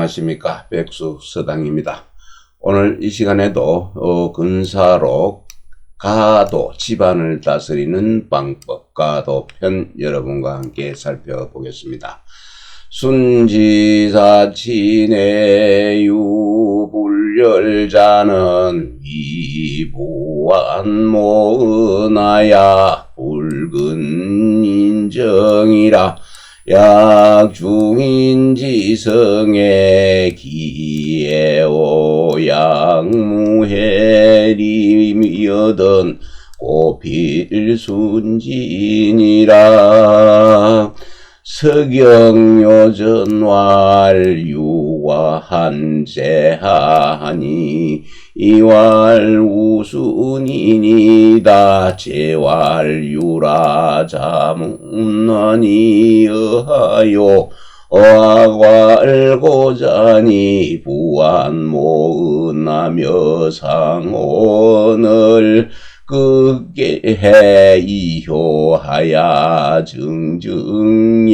안녕하십니까. 백수서당입니다. 오늘 이 시간에도 근사로 가도 집안을 다스리는 방법 가도 편 여러분과 함께 살펴보겠습니다. 순지사친의 유불열자는 이보안모은하야 붉은 인정이라 약중인지성의 기애오양무해림이여든 고필순진이라 서경요전왈유화한제하니 이왈우순이니다 제왈유라자문하니 어하요 어학왈고자니 부안모은하며 상원을 극계해 이효하야 증증예하야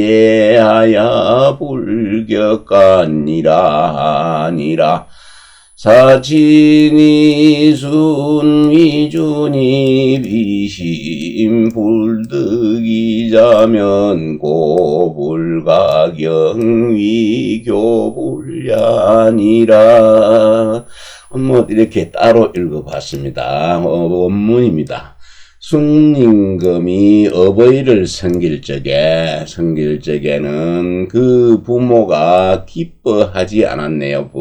불격간이라 하니라. 사친이 순위준이 비심 불득이자면 고불가경위교불야니라. 이렇게 따로 읽어봤습니다. 원문입니다. 순임금이 어버이를 섬길 적에는 그 부모가 기뻐하지 않았네요.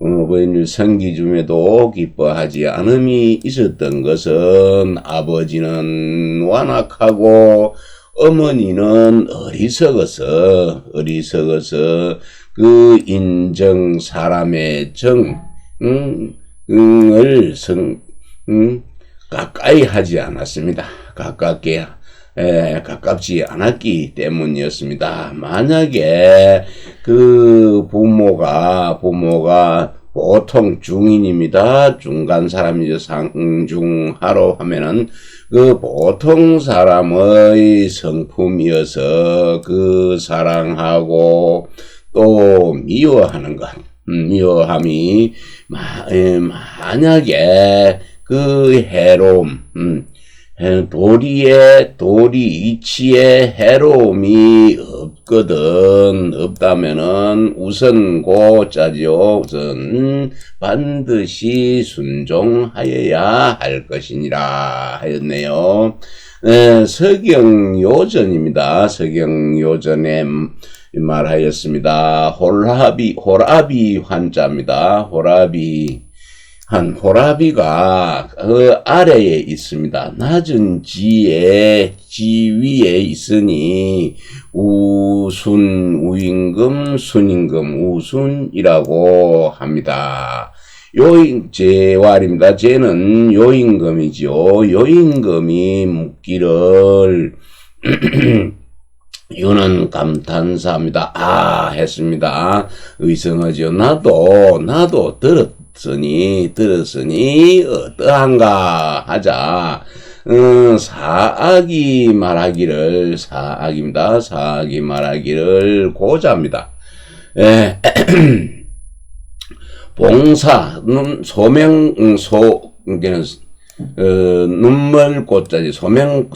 어버이를 섬기 중에도 기뻐하지 않음이 있었던 것은 아버지는 완악하고 어머니는 어리석어서 그 인정 사람의 정을 가까이 하지 않았습니다. 가깝지 않았기 때문이었습니다. 만약에 그 부모가 보통 중인입니다. 중간 사람이죠. 상중하로 하면은 그 보통 사람의 성품이어서 그 사랑하고 또 미워하는 것, 미워함이 만약에 그 해로움, 도리이치의 해로움이 없다면은 우선 고자죠. 우선 반드시 순종하여야 할 것이니라 하였네요. 서경요전입니다. 서경요전에 말하였습니다. 호라비 환자입니다. 호라비가 그 아래에 있습니다. 낮은 지 위에 있으니 우임금, 순임금, 우순이라고 합니다. 제왈입니다. 제는 요임금이죠. 요임금이 묻기를 유는 감탄사입니다. 했습니다. 의성하죠. 나도 들었으니 어떠한가 하자. 사악이 말하기를 고자입니다. 봉사 눈멀 고자지 소맹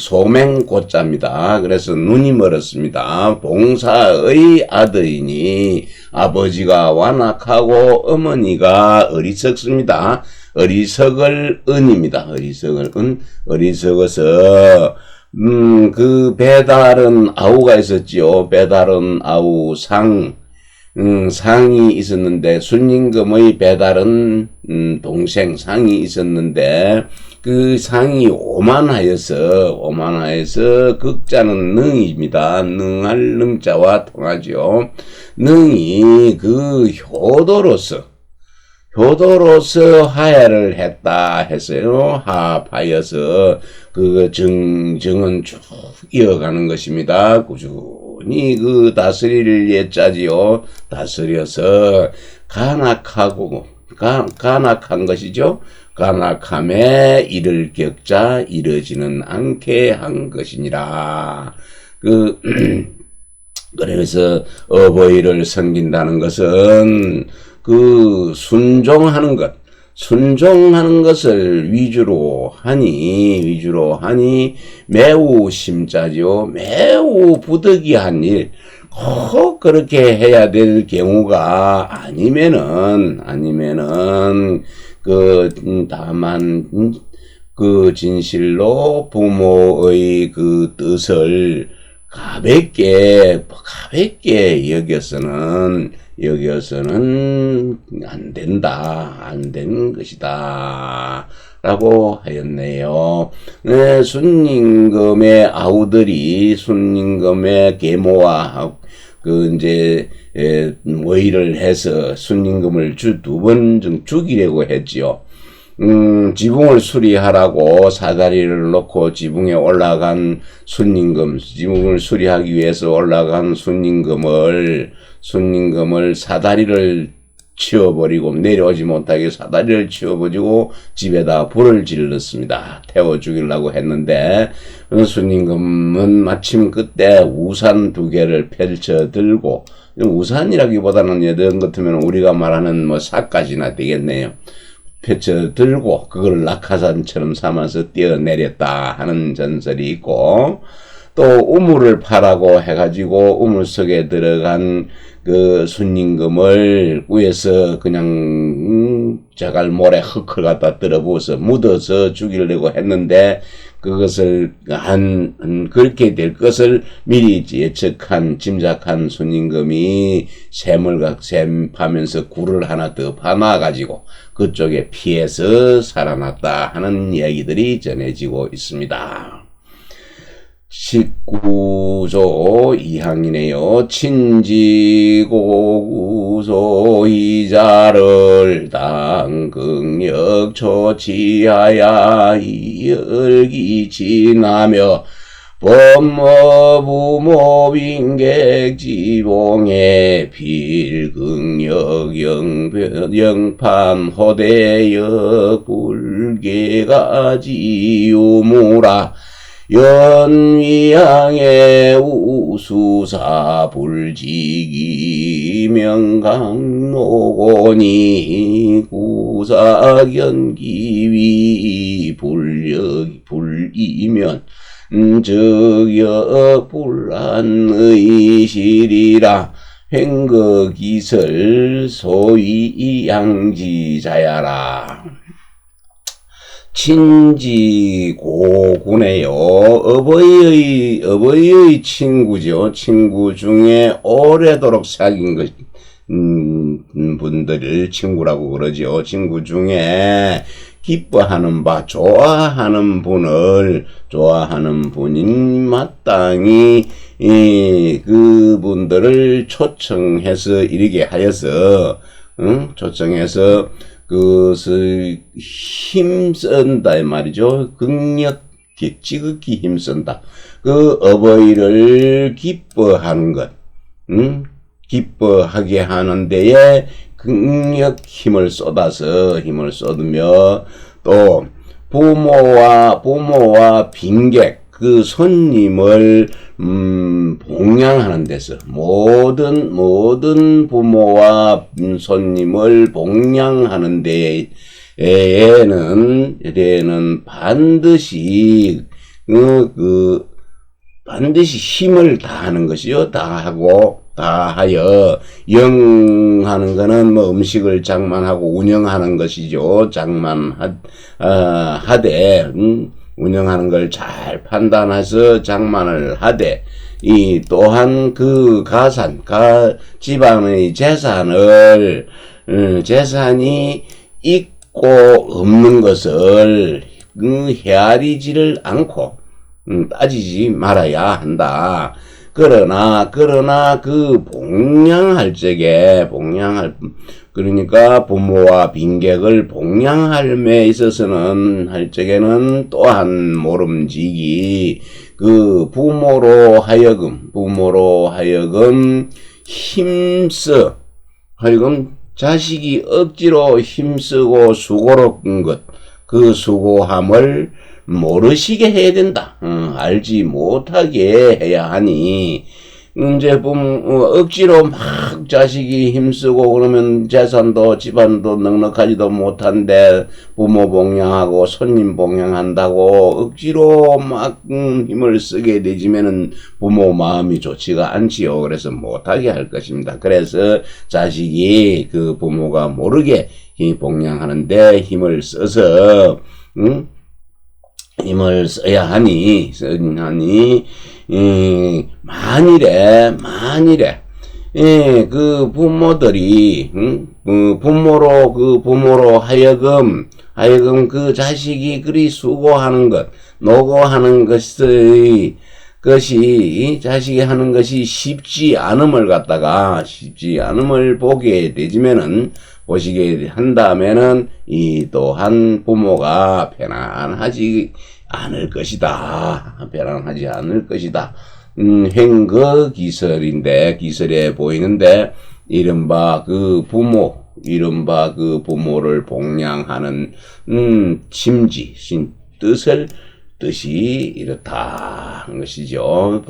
고자입니다. 그래서 눈이 멀었습니다. 봉사의 아들이니 아버지가 완악하고 어머니가 어리석습니다. 어리석을 은입니다. 어리석어서 그 배다른 아우가 있었지요. 배다른 아우 상이 있었는데 순임금의 배다른 동생 상이 있었는데 그 상이 오만하여서 극자는 능입니다. 능할 능자와 통하죠. 능이 그 효도로서 하야를 했다 했어요. 합하여서 그 정은 쭉 이어가는 것입니다. 꾸준히 그 다스릴 예자지요. 다스려서 간악한 것이죠. 간악함에 이를 격자 이르지는 않게 한 것이니라. 그래서 어버이를 섬긴다는 것은 그 순종하는 것을 위주로 하니 매우 심짜지요. 매우 부득이한 일, 꼭 그렇게 해야 될 경우가 아니면은 다만 그 진실로 부모의 그 뜻을 가볍게 여겨서는 안 된 것이다. 라고 하였네요. 네, 순임금의 아우들이 순임금의 계모와 모의를 해서 순임금을 두 번 죽이려고 했지요. 지붕을 수리하라고 사다리를 놓고 지붕에 올라간 지붕을 수리하기 위해서 올라간 순임금을 사다리를 치워버리고 내려오지 못하게 사다리를 치워버리고 집에다 불을 질렀습니다. 태워 죽이려고 했는데 순임금은 마침 그때 우산 2개를 펼쳐 들고, 우산이라기보다는 예전 같으면 우리가 말하는 삿갓이나 되겠네요. 펼쳐 들고 그걸 낙하산처럼 삼아서 뛰어내렸다 하는 전설이 있고, 또 우물을 파라고 해가지고 우물 속에 들어간 그 순임금을 위에서 그냥 자갈 모래 흙을 갖다 들어부어서 묻어서 죽이려고 했는데, 그것을 그렇게 될 것을 미리 짐작한 순임금이 샘을 파면서 굴을 하나 더 파놔가지고 그쪽에 피해서 살아났다 하는 이야기들이 전해지고 있습니다. 19조 2항이네요. 친지고구소 이자를 당극력 조치하야 이열기 지나며 법모 부모 빈객 지봉에 필극력 영판 호대역 불계가 지우무라 연위양의 우수사 불지기 명강노고니 구사견기위 불이면 즉역 불안의실이라 횡거기설 소위 양지자야라. 친지고구네요. 어버이의 친구죠. 친구 중에 오래도록 사귄 분들을 친구라고 그러죠. 친구 중에 기뻐하는 바, 좋아하는 분인 마땅히 그분들을 초청해서 이르게 하여서, 초청해서 그것을 힘쓴다 이 말이죠. 지극히 힘쓴다. 그 어버이를 기뻐하는 것, 기뻐하게 하는 데에 극력 힘을 쏟으며 또 부모와 빈객, 그 손님을 봉양하는 데서 모든 부모와 손님을 봉양하는 데에는 반드시 힘을 다하는 것이요. 다하여 영하는 거는 음식을 장만하고 운영하는 것이죠. 하되 운영하는 걸 잘 판단해서 장만을 하되, 또한 그 집안의 재산이 있고 없는 것을 헤아리지를 않고 따지지 말아야 한다. 그러나 그 그러니까 부모와 빈객을 봉양할에 있어서는 할 적에는 또한 모름지기 그 부모로 하여금 자식이 억지로 힘쓰고 수고로운 것, 그 수고함을 모르시게 해야 된다. 알지 못하게 해야 하니, 이제 억지로 막 자식이 힘쓰고 그러면 재산도 집안도 넉넉하지도 못한데 부모 봉양하고 손님 봉양한다고 억지로 막 힘을 쓰게 되지면은 부모 마음이 좋지가 않지요. 그래서 못하게 할 것입니다. 그래서 자식이 그 부모가 모르게 봉양하는데 힘을 써서 힘을 써야 하니 만일에 그 부모들이 부모로 하여금 그 자식이 그리 수고하는 것 노고하는 것이 자식이 하는 것이 쉽지 않음을 보게 되지면은 보시게 한다면은 이 또한 부모가 편안하지 않을 것이다. 행거 기설에 보이는데 이른바 그 부모를 봉양하는 뜻이 이렇다 하는 것이죠.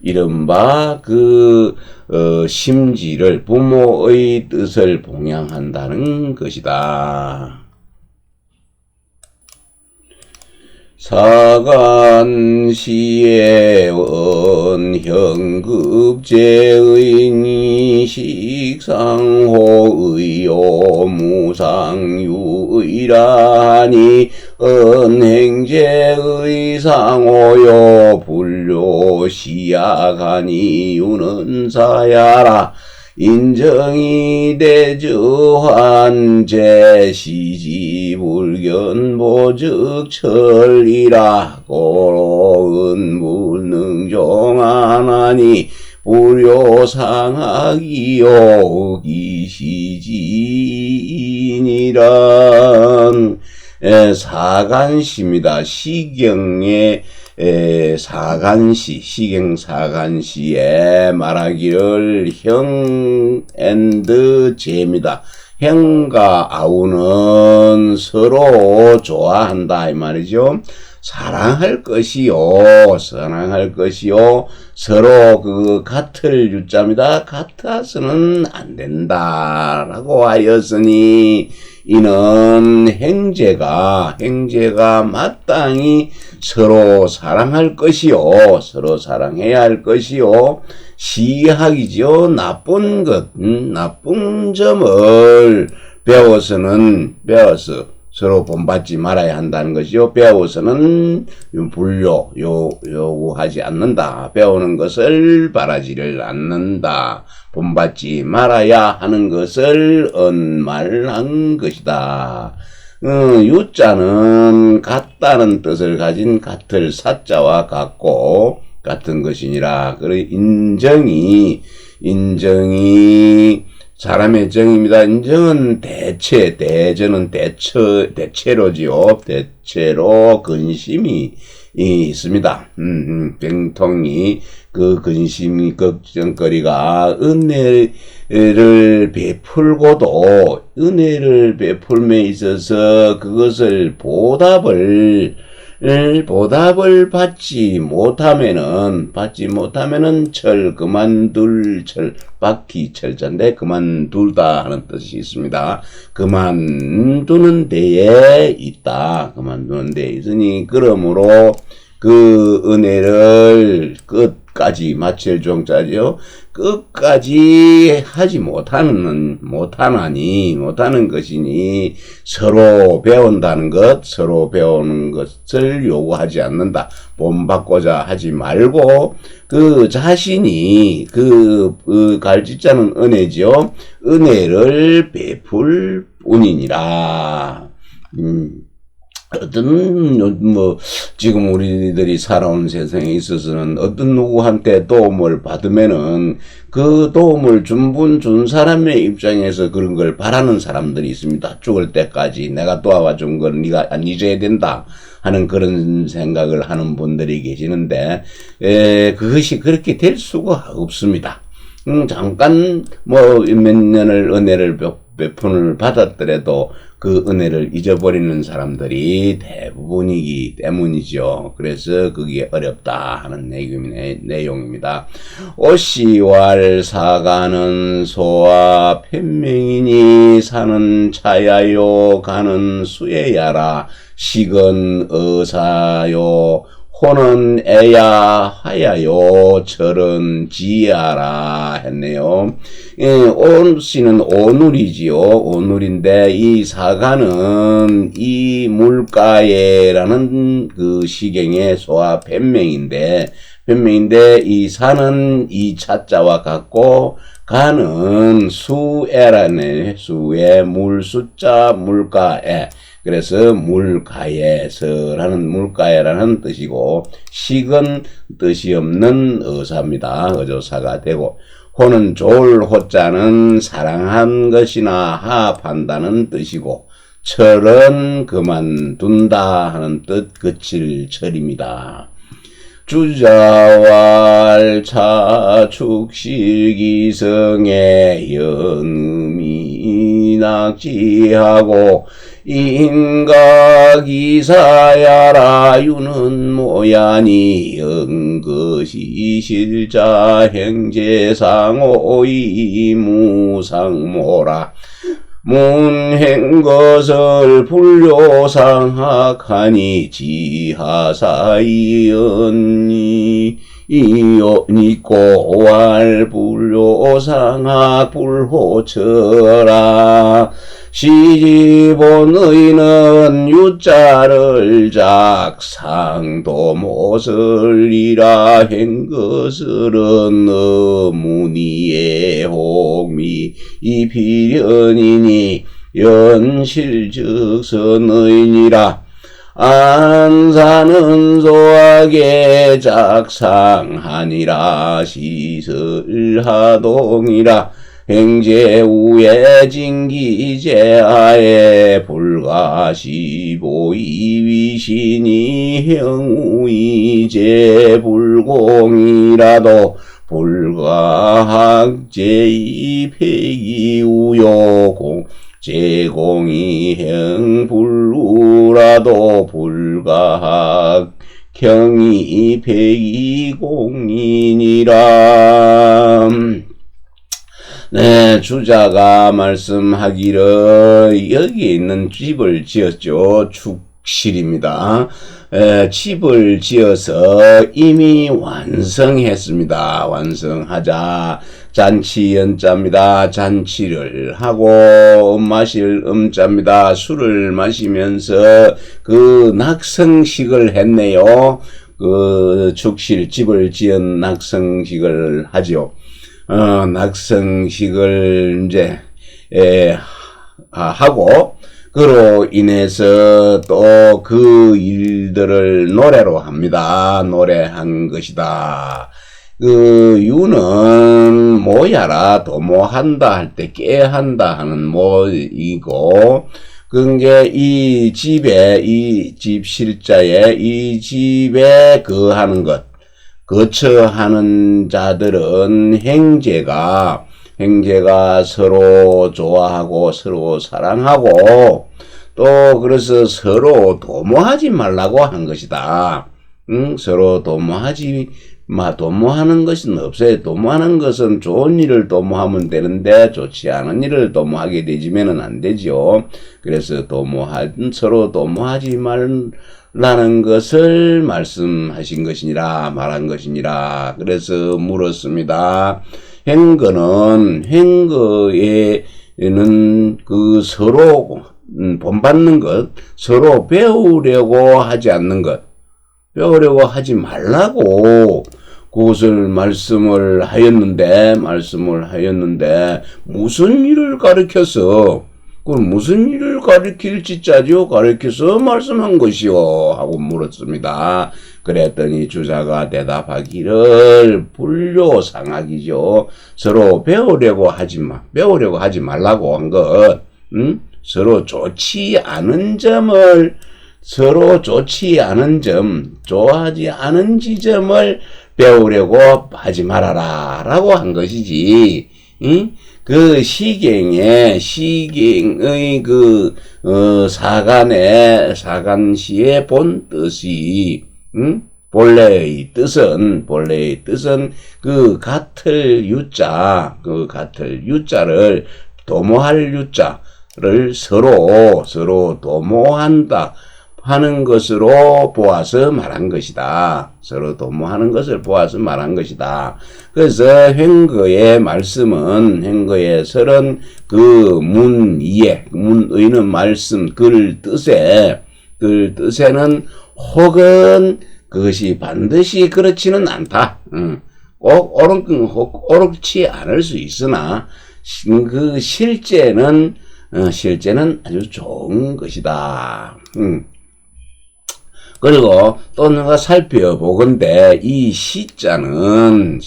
이른바 심지를 부모의 뜻을 봉양한다는 것이다. 사간시에 원형급제의 식상호의요 무상유의라니 은행제의 상호요 불료시약하니 유는사야라 인정이 대주한 제시지불견보즉철이라 고은불능정하나니 불효상학이요 기시지인이란 사간시입니다. 시경의 시경 사간시에 말하기를 형앤드제입니다. 형과 아우는 서로 좋아한다 이 말이죠. 사랑할 것이요. 서로 같을 유자입니다. 같아서는 안 된다라고 하였으니 이는 행제가 마땅히 서로 사랑할 것이요. 서로 사랑해야 할 것이요. 시학이죠. 나쁜 점을 배워서 서로 본받지 말아야 한다는 것이요. 배워서는 요구하지 않는다. 배우는 것을 바라지를 않는다. 본받지 말아야 하는 것을 언말한 것이다. 유자는 같다는 뜻을 가진 같을 사자와 같은 것이니라. 그리고 인정이 사람의 정입니다. 인정은 대체로지요. 대체로 근심이 있습니다. 병통이 그 근심이 걱정거리가 은혜를 베풀매 있어서 그것을 보답을 받지 못하면은 철자인데 그만둘다 하는 뜻이 있습니다. 그만두는 데에 있으니 그러므로 그 은혜를 끝까지 마칠 종자죠. 끝까지 하지 못하는 것이니 서로 배우는 것을 요구하지 않는다. 본받고자 하지 말고 그 자신이 갈지자는 은혜죠. 은혜를 베풀 뿐이니라. 지금 우리들이 살아온 세상에 있어서는 어떤 누구한테 도움을 받으면은 그 도움을 준 사람의 입장에서 그런 걸 바라는 사람들이 있습니다. 죽을 때까지 내가 도와준 걸 네가 안 잊어야 된다 하는 그런 생각을 하는 분들이 계시는데, 그것이 그렇게 될 수가 없습니다. 잠깐 몇 년을 은혜를 베푼을 받았더라도 그 은혜를 잊어버리는 사람들이 대부분이기 때문이죠. 그래서 그게 어렵다 하는 내용입니다. 오시왈 사가는 소와 편명이니 사는 차야요 가는 수에야라 식은 어사요 호는 애야 하야요 절은 지야라 했네요. 오시는 오눌이지요. 오눌인데 이 사가는 이 물가에라는 그 시경의 소와 변명인데 이 사는 이 차자와 같고 가는 수에라네. 수에 물 숫자 물가에. 그래서 물가에서라는 물가에라는 뜻이고 식은 뜻이 없는 어사입니다. 어조사가 되고 호는 좋을 호자는 사랑한 것이나 합한다는 뜻이고 철은 그만둔다 하는 뜻 그칠 철입니다. 주자왈차 축실기성의 영음이 낙지하고 인가기사야라 유는 모야니 영것이 실자 행제상오이 무상모라 문행것을 불료상학하니 지하사이언니 이언니고 왈불료상학 불호처라 시집온의는 유자를 작상도 못을리라 행것을은 어무니의 혹미 이필연이니 연실즉선의니라 안사는 소하게 작상하니라 시설하동이라 행제우에 징기제하에 불가시보이위신이 형우이제 불공이라도 불가학제이 폐기우요공 제공이 행불우라도 불가학 경이 폐기공이니라. 네, 주자가 말씀하기를 여기 있는 집을 지었죠. 축실입니다. 집을 지어서 이미 완성했습니다. 완성하자. 잔치 연자입니다. 잔치를 하고 마실 음자입니다. 술을 마시면서 그 낙성식을 했네요. 그 축실 집을 지은 낙성식을 하죠. 낙성식을 이제 하고 그로 인해서 또 그 일들을 노래로 합니다. 노래한 것이다. 그 유는 모야라 도모한다 할 때 깨한다 하는 모이고 그게 이 집에 이 집 실자에 이 집에 거하는 것 거처하는 자들은 행제가 서로 좋아하고 서로 사랑하고 또 그래서 서로 도모하지 말라고 한 것이다. 서로 도모하는 것은 없어요. 도모하는 것은 좋은 일을 도모하면 되는데 좋지 않은 일을 도모하게 되지면은 안 되죠. 그래서 서로 도모하지 말라는 것을 말씀하신 것이니라 말한 것이니라. 그래서 물었습니다. 행거에는 그 서로 본받는 것, 서로 배우려고 하지 않는 것, 배우려고 하지 말라고 그것을 말씀을 하였는데 무슨 일을 가르쳐서 그건 무슨 일을 가르칠 지자죠? 가르쳐서 말씀한 것이요 하고 물었습니다. 그랬더니 주자가 대답하기를 불료상학이죠. 서로 배우려고 하지 말라고 한 것. 서로 좋지 않은 점, 좋아하지 않은 지점을 배우려고 하지 말아라 라고 한 것이지. 그 시경의 사간시의 본 뜻이, 본래의 뜻은 그 같을 유자를 도모할 유자를 서로 도모한다 하는 것으로 보아서 말한 것이다. 서로 도모하는 것을 보아서 말한 것이다. 그래서 횡거의 말씀은, 횡거의 설은 그 문의는 말씀, 글 뜻에는 혹은 그것이 반드시 그렇지는 않다. 꼭 옳지 않을 수 있으나, 그 실제는 아주 좋은 것이다. 그리고 또 내가 살펴보건대 이 시자는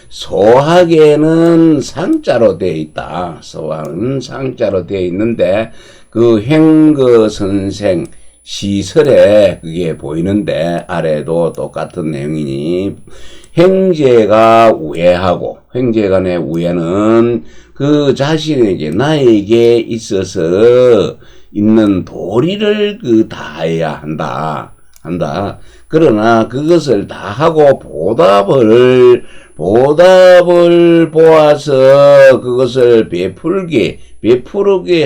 소학에는 상자로 되어 있다. 소학은 상자로 되어 있는데 그 횡거 선생 시설에 그게 보이는데 아래도 똑같은 내용이니 형제가 우애하고 형제 간의 우애는 그 자신에게 나에게 있어서 있는 도리를 다해야 한다. 그러나 그것을 다 하고 보답을 보아서 그것을 베풀게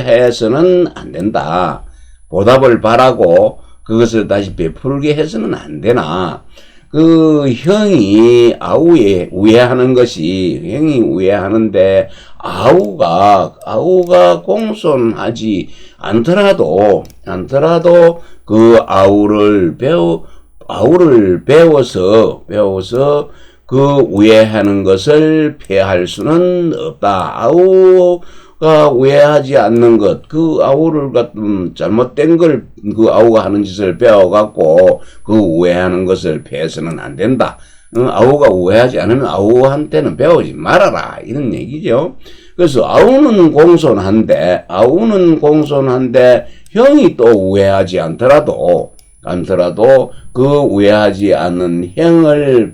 해서는 안 된다. 보답을 바라고 그것을 다시 베풀게 해서는 안 되나. 그 형이 아우에 우애하는 것이 형이 우애하는데 아우가 공손하지 않더라도 그 아우를 배워서 그 우애하는 것을 폐할 수는 없다. 아우가 우애하지 않는 것, 그 아우를 같은 잘못된 걸 그 아우가 하는 짓을 배워갖고 그 우애하는 것을 폐해서는 안 된다. 아우가 우애하지 않으면 아우한테는 배우지 말아라. 이런 얘기죠. 그래서 아우는 공손한데 형이 또 우애하지 않더라도 그 우애하지 않는 형을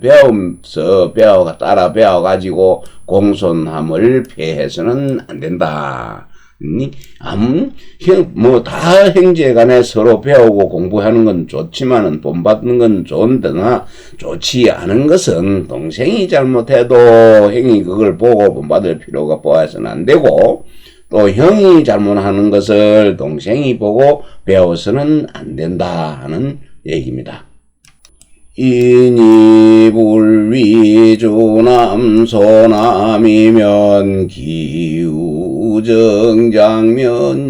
따라 배워가지고 공손함을 폐해서는 안 된다. 다 형제 간에 서로 배우고 공부하는 건 좋지만은 돈 받는 건 좋은데나 좋지 않은 것은 동생이 잘못해도 형이 그걸 보고 돈 받을 필요가 보아서는 안 되고 또 형이 잘못하는 것을 동생이 보고 배워서는 안 된다 하는 얘기입니다. 인이 불위주남 소남이면 기우정장면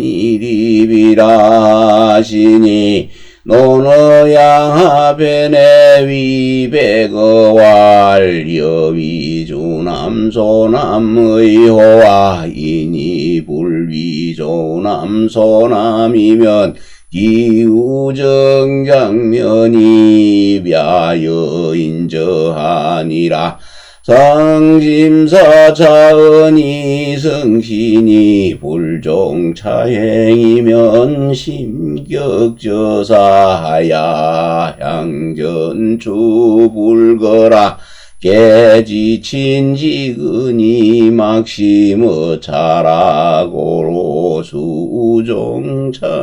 이리비라 하시니 노노양하변의 위백어왈 여위주남 소남의 호와 인이 불위주남 소남이면 기우정장면이 벼여 인저하니라. 상심사 차은이 성신이 불종차행이면 심격저사하야 향전추 불거라. 깨지친 지근이 막심어 차라고로 수종차신이라.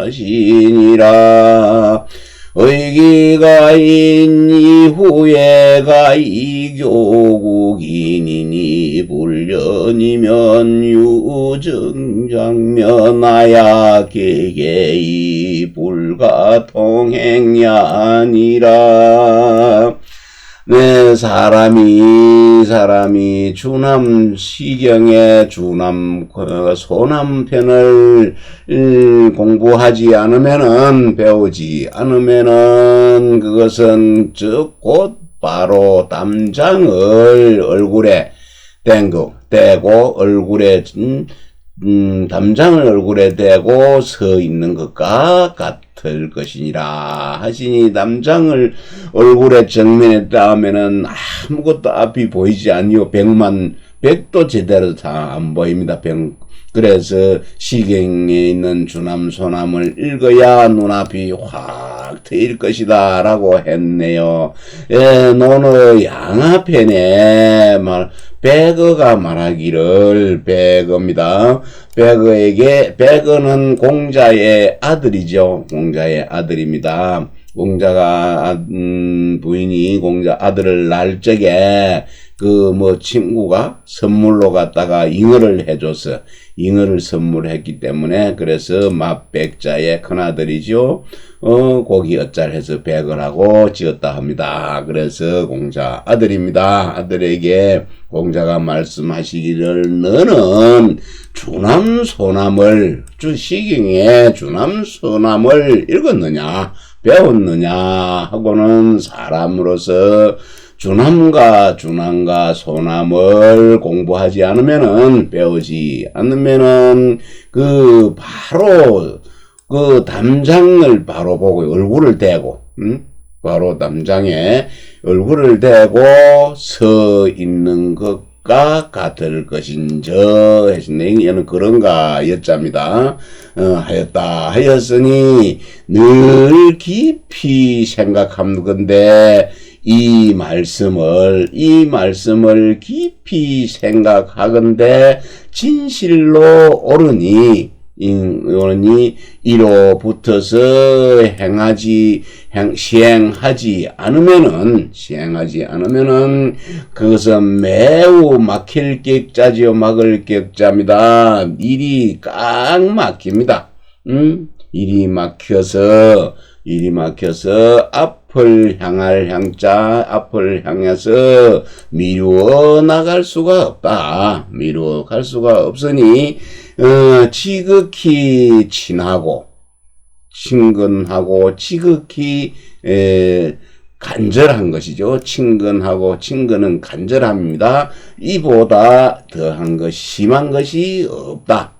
의기가 있니 후회가 이교국이니니 불련이면 유정장면하야 개개이 불가통행야 아니라. 네, 사람이 주남 시경의 소남편을 공부하지 않으면은 배우지 않으면은 그것은 곧 바로 담장을 얼굴에 대고 얼굴에 담장을 얼굴에 대고 서 있는 것과 같을 것이니라 하시니 담장을 얼굴에 정면에 닿으면은 아무것도 앞이 보이지 아니요 백도 제대로 다 안 보입니다. 그래서 시경에 있는 주남 소남을 읽어야 눈앞이 확 트일 것이다 라고 했네요. 예, 노노 양화편에 백어가 말하기를, 백어입니다. 백어는 공자의 아들이죠. 공자의 아들입니다. 공자가 부인이 공자 아들을 낳을 적에 친구가 선물로 갖다가 잉어를 해줘서 잉어를 선물했기 때문에, 그래서 맏백자의 큰아들이죠. 고기 어짤해서 백어라고 지었다 합니다. 그래서 공자 아들입니다. 아들에게 공자가 말씀하시기를, 너는 주남소남을, 시경에 주남소남을 읽었느냐 배웠느냐 하고는, 사람으로서 주남과 소남을 공부하지 않으면은, 배우지 않으면은 바로 담장을 바로 보고 얼굴을 대고, 바로 담장에 얼굴을 대고 서 있는 것과 같을 것인저 하시네. 이는 그런가 여자입니다. 하였으니 늘 깊이 생각하는 건데, 이 말씀을 깊이 생각하건대 진실로 옳으니 이로 붙어서 시행하지 않으면은 그것은 매우 막힐 격자지요. 막을 격자입니다. 일이 꽉 막힙니다. 일이 막혀서 앞을 향할 향자, 앞을 향해서 미루어 나갈 수가 없다. 미루어 갈 수가 없으니 지극히 친근하고 지극히 간절한 것이죠. 친근은 간절함입니다. 이보다 더한 것, 심한 것이 없다.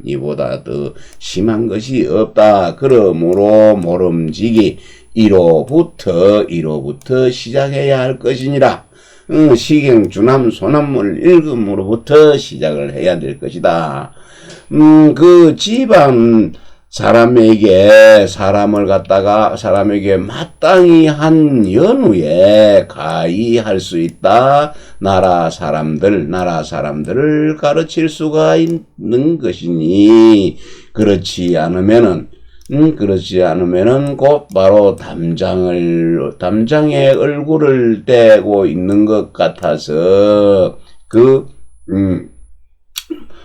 이보다 더 심한 것이 없다. 그러므로 모름지기 이로부터 시작해야 할 것이니라. 시경 주남 소남을 읽음으로부터 시작을 해야 될 것이다. 집안 사람에게 마땅히 한 연후에 가히 할 수 있다. 나라 사람들을 가르칠 수가 있는 것이니, 그렇지 않으면은 곧바로 담장에 얼굴을 대고 있는 것 같아서,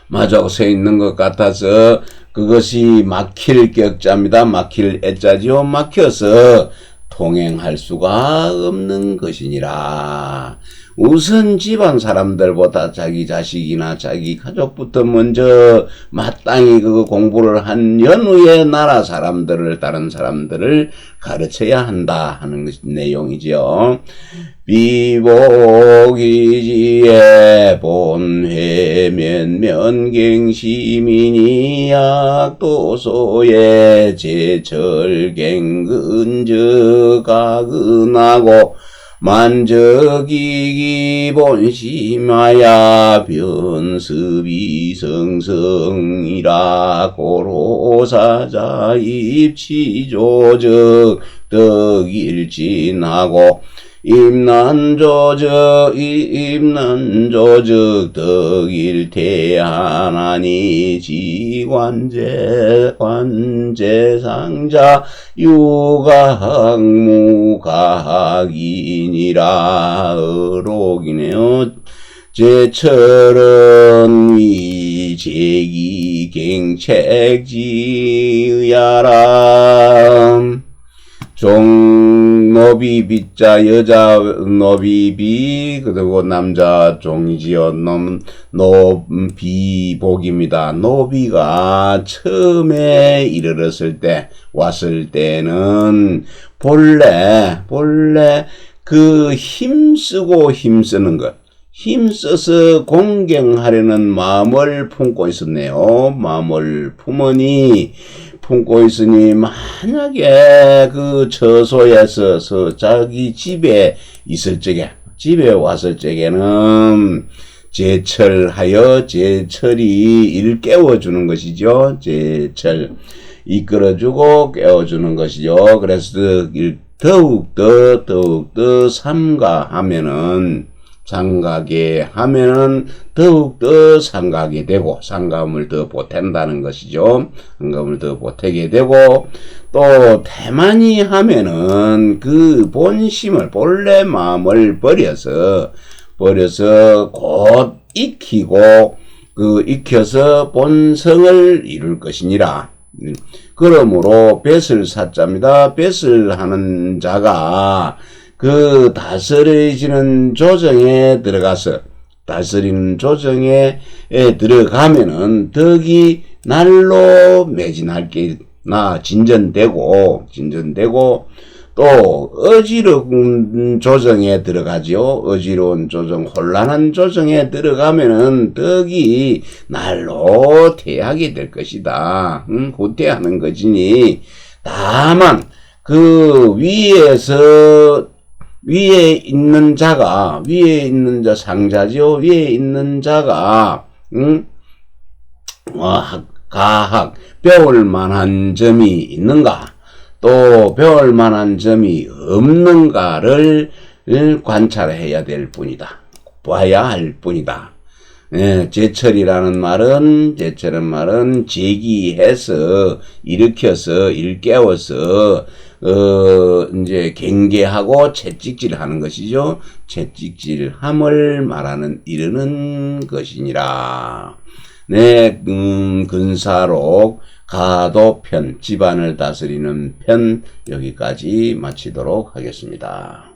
마저 서 있는 것 같아서, 그것이 막힐 격자입니다. 막힐 애자지요. 막혀서 통행할 수가 없는 것이니라. 우선 집안 사람들보다 자기 자식이나 자기 가족부터 먼저 마땅히 공부를 한 연후에 다른 사람들을 가르쳐야 한다 하는 내용이죠. 비복이지에 본회면 면갱시민이 약도소에 제철갱근저가근하고 만적이기 본심하야 변습이성성이라 고로사자 입치조적 덕일진하고 임난조적 덕일태하나니 관제상자 유각무각이니라. 어록이네요. 제철은 위제기갱책지의야라. 종노비비자 여자 노비비, 그리고 남자 종이지요. 노비복입니다. 노비가 처음에 왔을 때는 본래 힘쓰는 것, 힘써서 공경하려는 마음을 품고 있었네요. 마음을 품고 있으니, 만약에 처소에서 자기 집에 왔을 적에는 제철하여 제철이 이를 깨워주는 것이죠. 제철. 이끌어주고 깨워주는 것이죠. 그래서 더욱더 삼가하면은 상가게 하면은 더욱더 상가게 되고 상감을 더 보탠다는 것이죠. 상감을 더 보태게 되고 또 태만히 하면은 그 본심을 본래 마음을 버려서 곧 익히고 그 익혀서 본성을 이룰 것이니라. 그러므로 뱃을 사자입니다. 뱃을 하는 자가 그 다스려지는 조정에 들어가서 다스리는 조정에 들어가면은 덕이 날로 매진할 게나 진전되고 또 어지러운 조정에 들어가죠. 어지러운 조정, 혼란한 조정에 들어가면은 덕이 날로 퇴하게 될 것이다. 후퇴하는 것이니 다만 그 위에 있는 자 상자죠. 위에 있는 자가 가학 배울 만한 점이 있는가? 또 배울 만한 점이 없는가를 관찰해야 될 뿐이다. 봐야 할 뿐이다. 제철이라는 말은 제기해서 일으켜서 일깨워서 이제 경계하고 채찍질하는 것이죠. 채찍질함을 말하는 이르는 것이니라. 네, 근사록 가도편 집안을 다스리는 편 여기까지 마치도록 하겠습니다.